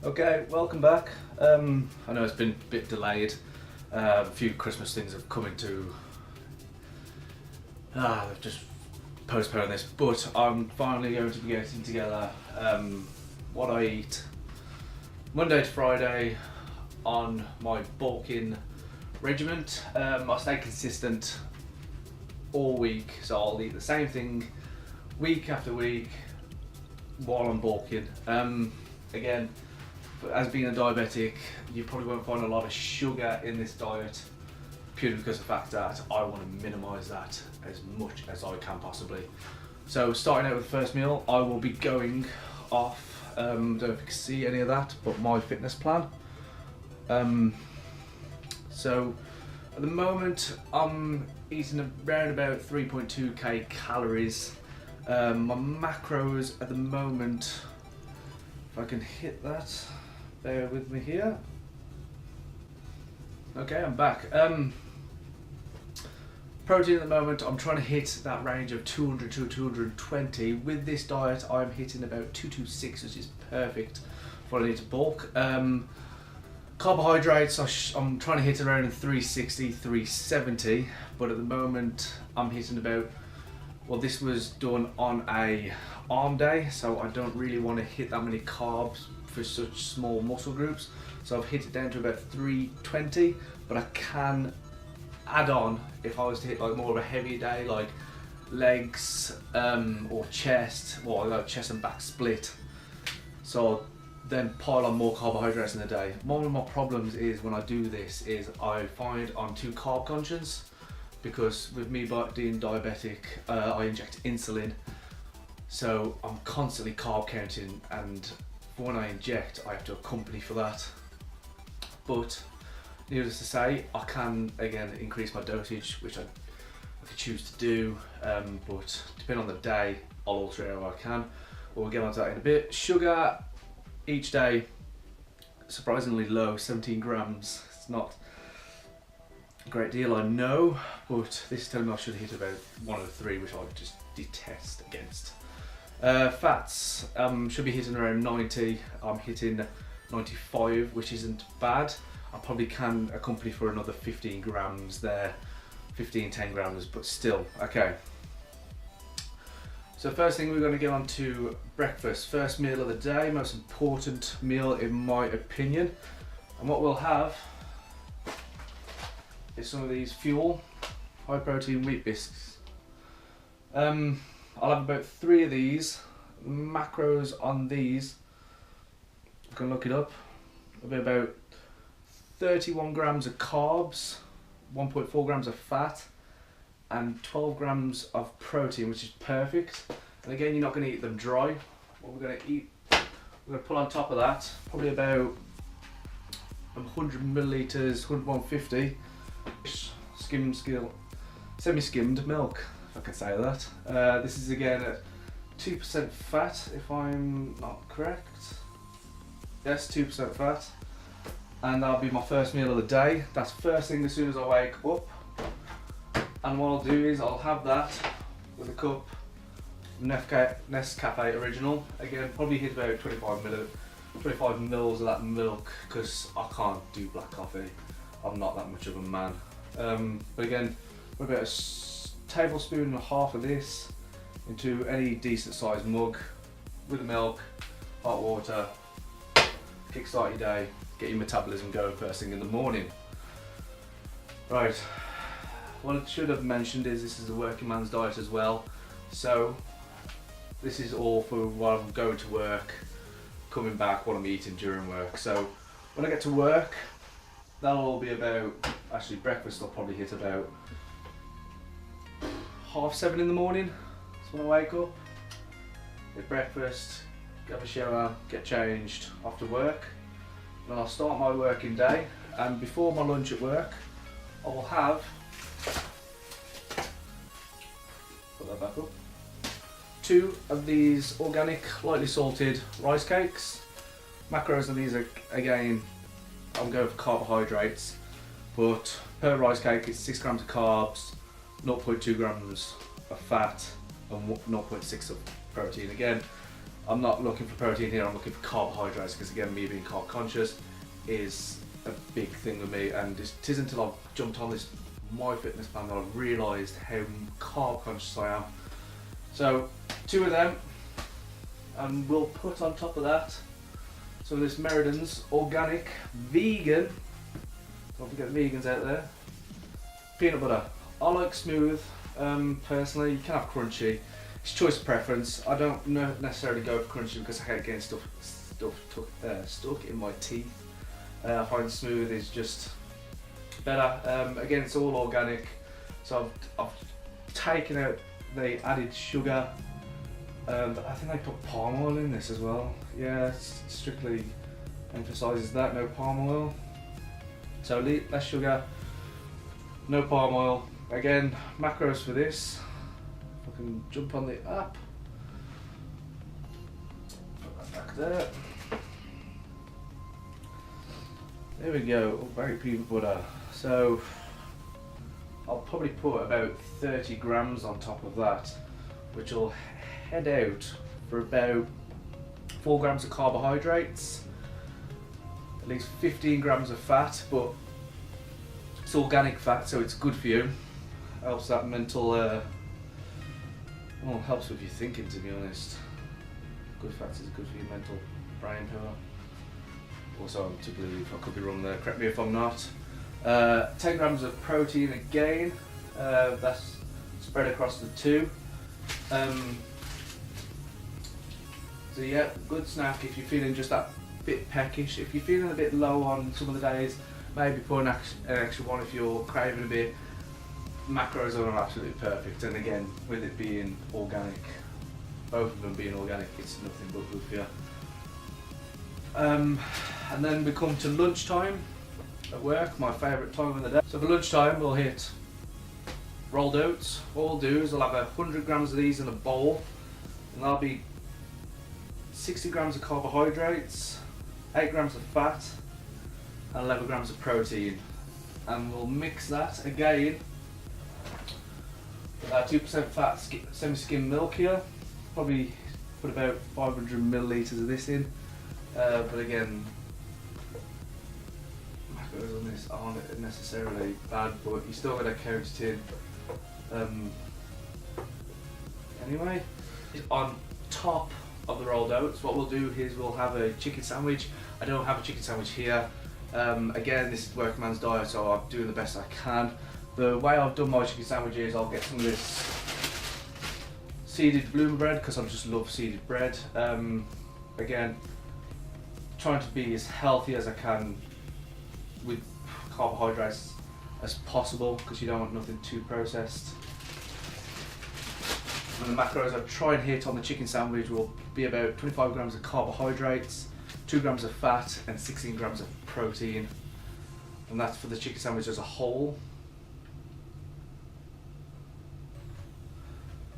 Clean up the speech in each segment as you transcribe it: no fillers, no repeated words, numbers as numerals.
Okay, welcome back. I know it's been a bit delayed. A few Christmas things have come into. They've just postponed this, but I'm finally going to be getting together what I eat Monday to Friday on my bulking regiment. I stay consistent all week, so I'll eat the same thing week after week while I'm bulking. Again, as being a diabetic, you probably won't find a lot of sugar in this diet, purely because of the fact that I want to minimise that as much as I can possibly. So starting out with the first meal, I will be going off, don't know if you can see any of that, but my fitness plan. So at the moment I'm eating around about 3.2k calories. My macros at the moment, if I can hit that, bear with me here. Okay, I'm back. Protein at the moment, I'm trying to hit that range of 200 to 220. With this diet, I'm hitting about 226, which is perfect for what I need to bulk. Carbohydrates, I'm trying to hit around 360, 370, but at the moment, I'm hitting about, well, this was done on a arm day, so I don't really want to hit that many carbs for such small muscle groups, so I've hit it down to about 320, but I can add on if I was to hit like more of a heavy day, like legs or chest, or like chest and back split, so I'll then pile on more carbohydrates in the day. One of my problems is when I do this is I find I'm too carb conscious, because with me being diabetic, I inject insulin, so I'm constantly carb counting, and when I inject I have to accompany for that. But needless to say, I can again increase my dosage, which I could choose to do, but depending on the day I'll alter it how I can. We'll get onto that in a bit. Sugar each day, surprisingly low, 17 grams. It's not a great deal, I know, but this is telling me I should hit about 103, which I just detest against. Fats, should be hitting around 90. I'm hitting 95, which isn't bad. I probably can accompany for another 15 grams there, 10 grams, but still, okay. So first thing, we're going to get on to breakfast. First meal of the day, most important meal in my opinion. And what we'll have is some of these Fuel high protein wheat biscuits. I'll have about 3 of these. Macros on these, you can look it up, it'll be about 31 grams of carbs, 1.4 grams of fat, and 12 grams of protein, which is perfect. And again, you're not going to eat them dry. What we're going to eat, we're going to put on top of that probably about 100 milliliters, 150 semi-skimmed milk, if I can say that. This is again at 2% fat, if I'm not correct. Yes, 2% fat. And that'll be my first meal of the day. That's first thing as soon as I wake up. And what I'll do is I'll have that with a cup of Nescafe Original. Again, probably hit about 25 mils of that milk, because I can't do black coffee. I'm not that much of a man. But again, we're about a tablespoon and a half of this into any decent sized mug with the milk, hot water, kickstart your day, get your metabolism going first thing in the morning. Right, what I should have mentioned is this is a working man's diet as well, so this is all for while I'm going to work, coming back, what I'm eating during work. So when I get to work, that'll all be about, actually breakfast I'll probably hit about 7:30 in the morning. So when I wake up, get breakfast, have a shower, get changed, off to work. Then I'll start my working day, and before my lunch at work, I will have, put that back up, 2 of these organic, lightly salted rice cakes. Macros on these are, again, I'm going for carbohydrates, but per rice cake it's 6 grams of carbs, 0.2 grams of fat, and 0.6 of protein. Again, I'm not looking for protein here, I'm looking for carbohydrates, because again, me being carb conscious is a big thing with me, and it isn't until I've jumped on this MyFitnessPal that I've realised how carb conscious I am. So 2 of them, and we'll put on top of that some of this Meriden's organic vegan, don't forget the vegans out there, peanut butter. I like smooth, personally. You can have crunchy, it's choice of preference. I don't necessarily go for crunchy because I hate getting stuck in my teeth. I find smooth is just better. Again, it's all organic, so I've taken out the added sugar. I think they put palm oil in this as well. Yeah, it strictly emphasises that, no palm oil. So less sugar, no palm oil. Again, macros for this. If I can jump on the app. Put that back there. There we go, organic peanut butter. So I'll probably put about 30 grams on top of that, which will head out for about 4 grams of carbohydrates, at least 15 grams of fat, but it's organic fat, so it's good for you. Helps that mental, well, helps with your thinking, to be honest. Good fats is good for your mental brain power. Also, I could be wrong there, correct me if I'm not. 10 grams of protein again, that's spread across the 2. So yeah, good snack if you're feeling just that bit peckish. If you're feeling a bit low on some of the days, maybe put an extra one if you're craving a bit. Macros are absolutely perfect, and again, with it being organic, both of them being organic, it's nothing but good for you. And then we come to lunchtime at work, my favourite time of the day. So for lunchtime we'll hit rolled oats. What we'll do is I'll have 100 grams of these in a bowl, and that'll be 60 grams of carbohydrates, 8 grams of fat, and 11 grams of protein. And we'll mix that again with our 2% fat semi-skim milk here. Probably put about 500 millilitres of this in. But again, macros on this aren't necessarily bad, but you still got to count it in. Anyway, on top of the rolled oats, what we'll do is we'll have a chicken sandwich. I don't have a chicken sandwich here. Again, this is workman's diet, so I'm doing the best I can. The way I've done my chicken sandwich is I'll get some of this seeded bloomer bread, because I just love seeded bread. Again, trying to be as healthy as I can with carbohydrates as possible, because you don't want nothing too processed. And the macros I try and hit on the chicken sandwich will be about 25 grams of carbohydrates, 2 grams of fat, and 16 grams of protein. And that's for the chicken sandwich as a whole.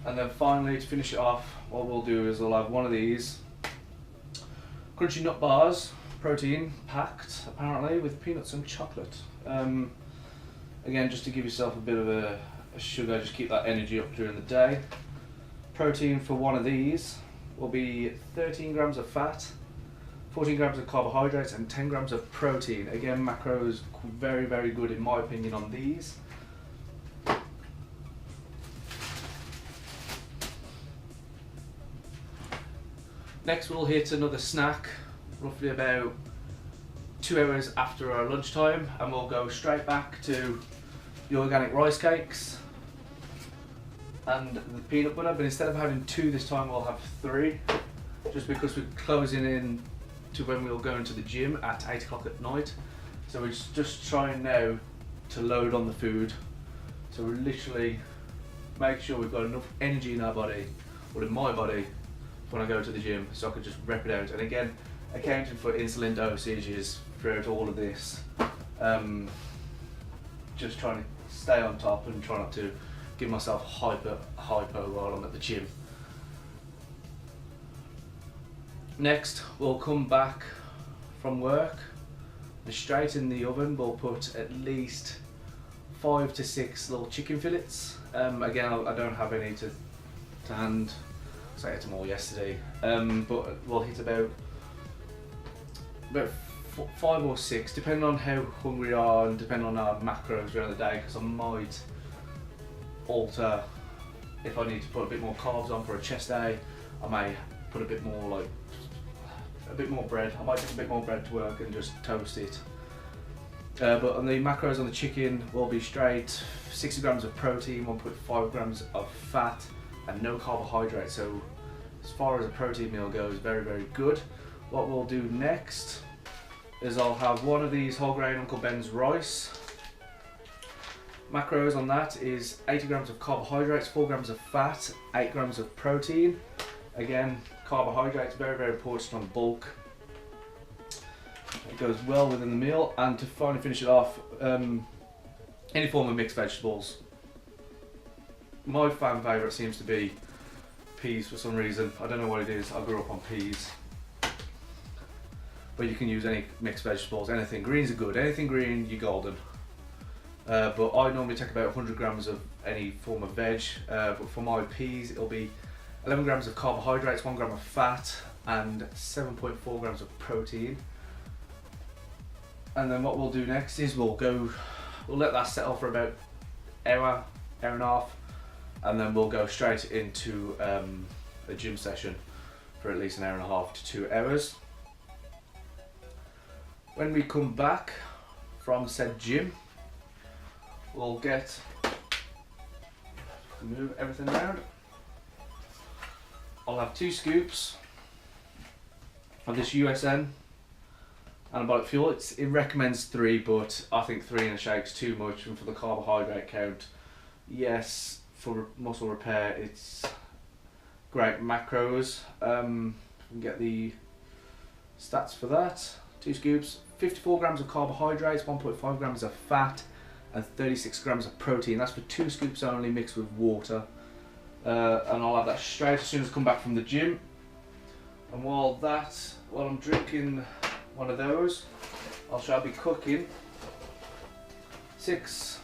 And then finally, to finish it off, what we'll do is we'll have one of these crunchy nut bars, protein packed apparently, with peanuts and chocolate. Again, just to give yourself a bit of a sugar, just keep that energy up during the day. Protein for one of these will be 13 grams of fat, 14 grams of carbohydrates, and 10 grams of protein. Again, macros very, very good in my opinion on these. Next we'll hit another snack, roughly about 2 hours after our lunchtime, and we'll go straight back to the organic rice cakes and the peanut butter, but instead of having 2 this time we'll have 3, just because we're closing in to when we'll go into the gym at 8 o'clock at night. So we're just trying now to load on the food, so we're literally make sure we've got enough energy in our body, or in my body, when I go to the gym, so I can just rep it out. And again, accounting for insulin dosages throughout all of this, just trying to stay on top and try not to give myself hyper while I'm at the gym. Next, we'll come back from work, and straight in the oven we'll put at least 5 to 6 little chicken fillets. Again, I don't have any to hand, because I ate them all yesterday. But we'll hit about 5 or 6, depending on how hungry we are and depending on our macros during the day, because I might alter if I need to put a bit more carbs on for a chest day. I may put a bit more bread. I might take a bit more bread to work and just toast it. But on the macros on the chicken will be straight 60 grams of protein, 1.5 grams of fat, and no carbohydrates. So as far as a protein meal goes, very, very good. What we'll do next is I'll have one of these whole grain Uncle Ben's rice. Macros on that is 80 grams of carbohydrates, 4 grams of fat, 8 grams of protein. Again, carbohydrates, very, very important on bulk. It goes well within the meal. And to finally finish it off, any form of mixed vegetables. My fan favourite seems to be peas for some reason. I don't know what it is, I grew up on peas. But you can use any mixed vegetables, anything. Greens are good, anything green, you're golden. But I normally take about 100 grams of any form of veg. But for my peas, it'll be 11 grams of carbohydrates, 1 gram of fat, and 7.4 grams of protein. And then what we'll do next is we'll let that settle for about hour and a half, and then we'll go straight into a gym session for at least an hour and a half to 2 hours. When we come back from said gym, we'll move everything around. I'll have 2 scoops of this USN anabolic fuel. It recommends 3, but I think 3 in a shake's too much, and for the carbohydrate count, yes, for muscle repair it's great macros. We can get the stats for that. 2 scoops, 54 grams of carbohydrates, 1.5 grams of fat, and 36 grams of protein. That's for 2 scoops only, mixed with water. And I'll have that straight as soon as I come back from the gym. And while I'm drinking one of those, I shall be cooking 6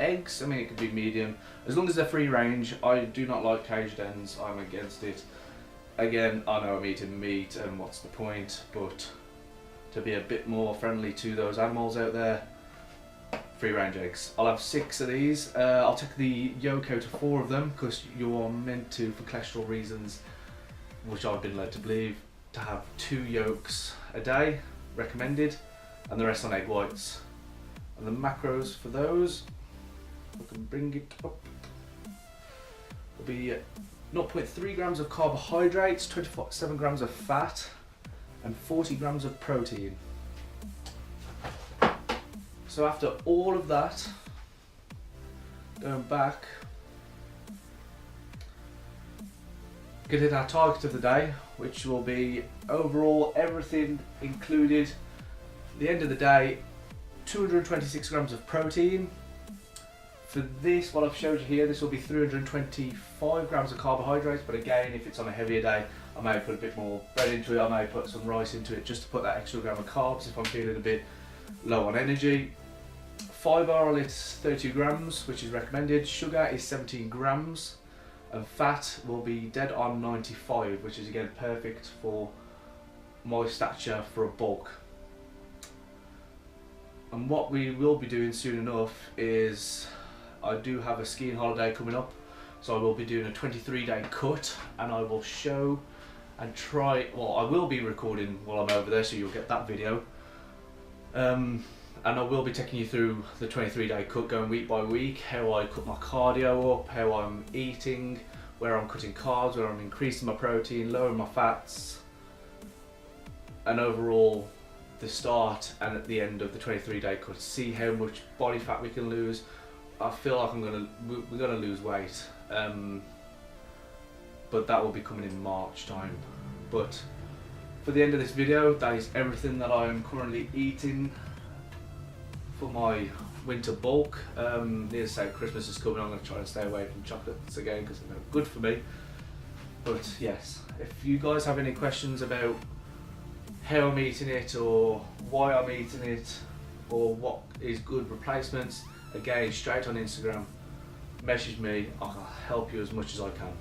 eggs. I mean, it could be medium, as long as they're free range. I do not like caged hens, I'm against it. Again, I know I'm eating meat and what's the point, but to be a bit more friendly to those animals out there, free range eggs. I'll have 6 of these. I'll take the yolk out of 4 of them, because you are meant to, for cholesterol reasons, which I've been led to believe, to have 2 yolks a day, recommended, and the rest on egg whites. And the macros for those, I can bring it up, will be 0.3 grams of carbohydrates, 27 grams of fat, and 40 grams of protein. So after all of that, going back, we could hit our target of the day, which will be overall everything included. At the end of the day, 226 grams of protein. For this, what I've showed you here, this will be 325 grams of carbohydrates, but again, if it's on a heavier day, I may put a bit more bread into it, I may put some rice into it just to put that extra gram of carbs if I'm feeling a bit low on energy. Fibre, it's 32 grams, which is recommended. Sugar is 17 grams. And fat will be dead on 95, which is again perfect for my stature for a bulk. And what we will be doing soon enough is, I do have a skiing holiday coming up, so I will be doing a 23-day cut, and I will show and try, well, I will be recording while I'm over there, so you'll get that video. And I will be taking you through the 23-day cut, going week by week, how I cut my cardio up, how I'm eating, where I'm cutting carbs, where I'm increasing my protein, lowering my fats, and overall the start and at the end of the 23-day cut, see how much body fat we can lose. I feel like we're gonna lose weight, but that will be coming in March time. But for the end of this video, that is everything that I am currently eating for my winter bulk. Needless to say, Christmas is coming. I'm going to try and stay away from chocolates again because they're not good for me. But yes, if you guys have any questions about how I'm eating it, or why I'm eating it, or what is good replacements, again, straight on Instagram, message me. I'll help you as much as I can.